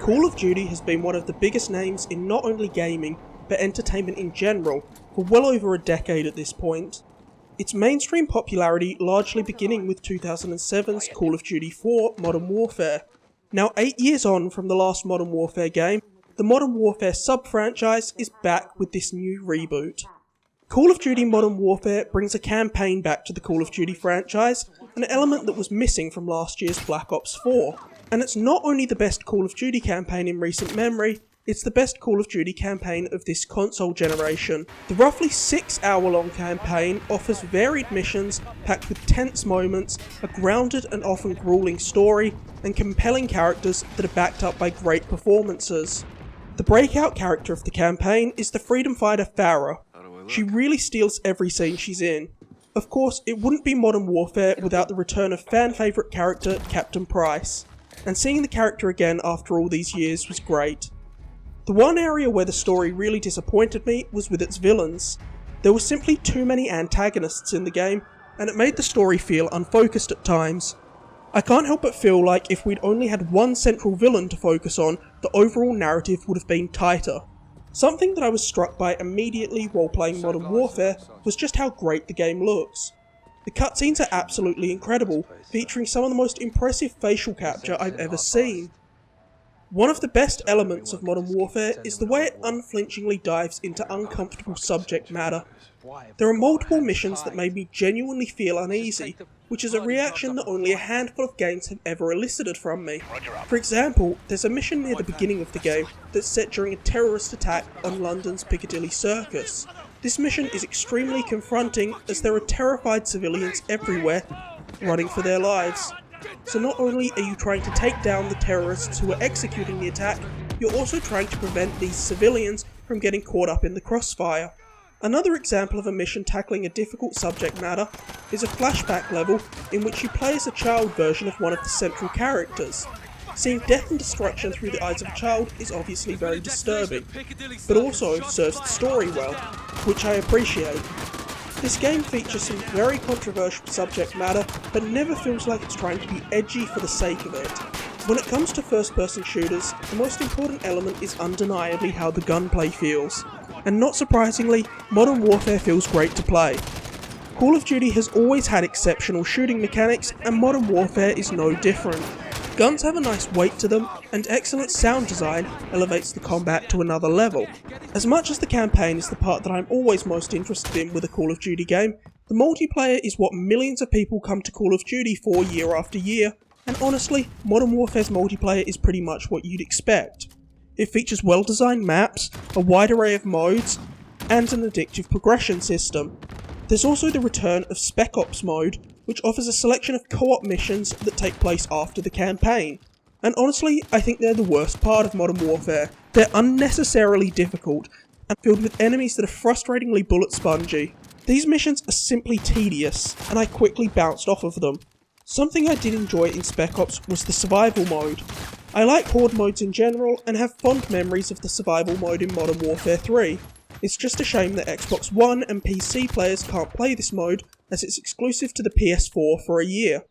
Call of Duty has been one of the biggest names in not only gaming, but entertainment in general, for well over a decade at this point. Its mainstream popularity largely beginning with 2007's Call of Duty 4 Modern Warfare. Now 8 years on from the last Modern Warfare game, the Modern Warfare sub-franchise is back with this new reboot. Call of Duty Modern Warfare brings a campaign back to the Call of Duty franchise, an element that was missing from last year's Black Ops 4. And it's not only the best Call of Duty campaign in recent memory, it's the best Call of Duty campaign of this console generation. The roughly 6-hour-long campaign offers varied missions packed with tense moments, a grounded and often grueling story, and compelling characters that are backed up by great performances. The breakout character of the campaign is the freedom fighter Pharah. She really steals every scene she's in. Of course, it wouldn't be Modern Warfare without the return of fan favourite character Captain Price, and seeing the character again after all these years was great. The one area where the story really disappointed me was with its villains. There were simply too many antagonists in the game, and it made the story feel unfocused at times. I can't help but feel like if we'd only had one central villain to focus on, the overall narrative would have been tighter. Something that I was struck by immediately while playing Modern Warfare was just how great the game looks. The cutscenes are absolutely incredible, featuring some of the most impressive facial capture I've ever seen. One of the best elements of Modern Warfare is the way it unflinchingly dives into uncomfortable subject matter. There are multiple missions that made me genuinely feel uneasy, which is a reaction that only a handful of games have ever elicited from me. For example, there's a mission near the beginning of the game that's set during a terrorist attack on London's Piccadilly Circus. This mission is extremely confronting as there are terrified civilians everywhere, running for their lives. So not only are you trying to take down the terrorists who are executing the attack, you're also trying to prevent these civilians from getting caught up in the crossfire. Another example of a mission tackling a difficult subject matter is a flashback level in which you play as a child version of one of the central characters. Seeing death and destruction through the eyes of a child is obviously very disturbing, but also serves the story well, which I appreciate. This game features some very controversial subject matter, but never feels like it's trying to be edgy for the sake of it. When it comes to first-person shooters, the most important element is undeniably how the gunplay feels. And not surprisingly, Modern Warfare feels great to play. Call of Duty has always had exceptional shooting mechanics, and Modern Warfare is no different. Guns have a nice weight to them, and excellent sound design elevates the combat to another level. As much as the campaign is the part that I'm always most interested in with a Call of Duty game, the multiplayer is what millions of people come to Call of Duty for year after year, and honestly, Modern Warfare's multiplayer is pretty much what you'd expect. It features well-designed maps, a wide array of modes, and an addictive progression system. There's also the return of Spec Ops mode, which offers a selection of co-op missions that take place after the campaign. And honestly, I think they're the worst part of Modern Warfare. They're unnecessarily difficult, and filled with enemies that are frustratingly bullet spongy. These missions are simply tedious, and I quickly bounced off of them. Something I did enjoy in Spec Ops was the survival mode. I like horde modes in general, and have fond memories of the survival mode in Modern Warfare 3. It's just a shame that Xbox One and PC players can't play this mode, as it's exclusive to the PS4 for a year.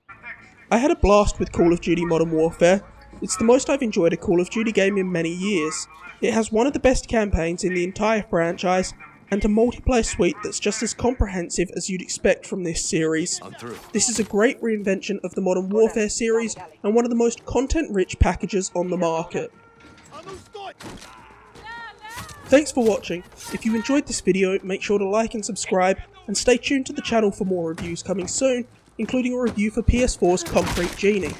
I had a blast with Call of Duty Modern Warfare. It's the most I've enjoyed a Call of Duty game in many years. It has one of the best campaigns in the entire franchise, and a multiplayer suite that's just as comprehensive as you'd expect from this series. This is a great reinvention of the Modern Warfare series, and one of the most content-rich packages on the market. Thanks for watching. If you enjoyed this video, make sure to like and subscribe, and stay tuned to the channel for more reviews coming soon, including a review for PS4's Concrete Genie.